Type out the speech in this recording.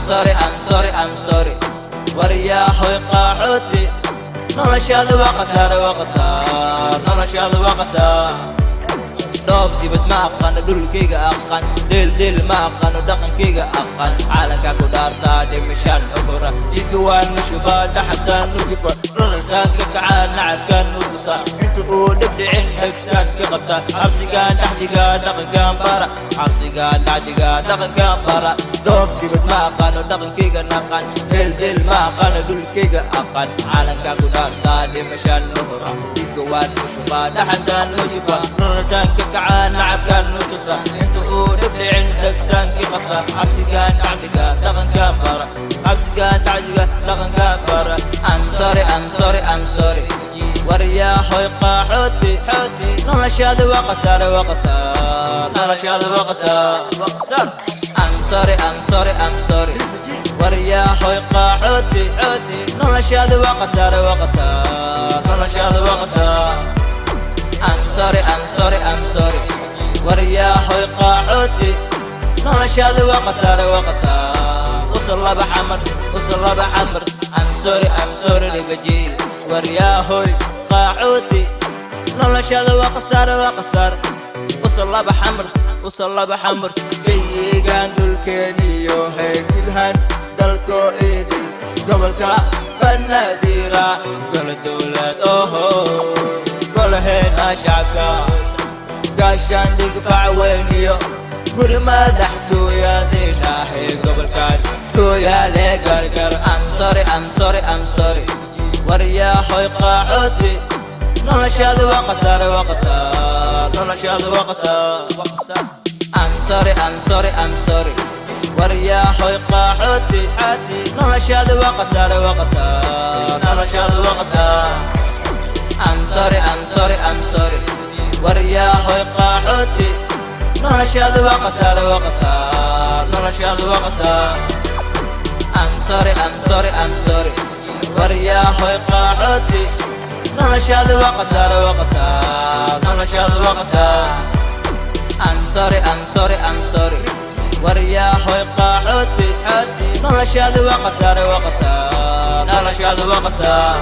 I'm sorry wariyaahoy qaxooti noloshaada waa qasaare noloshaada waa qasaare dhoof dibad ma aqaano dhulkayga aqaan dheel ma aqaano dhaqankayga aqaan caalanka ku dhaartaa dhimishaan ubura igawaan nushubaa dhaxataan nugifa raralkaan ka kacaan nacabkaan nugusa inta uu dhibdhicin hegtaan ka qabtaan cabsigaan dhaxdigaa dhaqankaan bara cabsigaan dhaxdigaa dhaqankaan bara dhoof dibad ma aqaano dhaqankayga naqaan dheel ma aqaano dhulkayga aqaan caalanka ku dhaartaa dhimishaan ubura igawaan nushubaa dhaxataan nugifa raralkaan ka كعان لعب كان نتصح انتو نبلي عندك تانكي قطع عبسي كان تعدقا لغن كابارا عبسي كان تعدقا لغن كابارا I'm sorry ورياحوي قاحوتي نرشاد وقصار نرشاد وقصار I'm sorry ورياحوي قاحوتي نرشاد وقصار نرشاد وقصار I'm sorry ورياحوي قاحوتي نرشاد وقصار وصل بحمر I'm sorry لبجيل ورياحوي قاحوتي نرشاد وقصار وصل بحمر كيغان دولكينيو هيك الهن دلكو ايدي قبل كا فالناديرة قل الدولة هنا شعبك قاشان يقطع وينيو قول ما دحتو يا دينا هي قبل كاس تو يا لي قرقر I'm sorry ورياحوي قاحوتي نرشاد وقصار نرشاد وقصار I'm sorry ورياحوي قاحوتي نرشاد وقصار نرشاد وقصار I'm sorry ورياحوي قاحوتي نرشاد وقصار نرشاد وقصار I'm sorry ورياحوي قاحوتي نرشاد وقصار نرشاد وقصار I'm sorry ورياحوي قاحوتي نرشاد وقصار نرشاد وقصار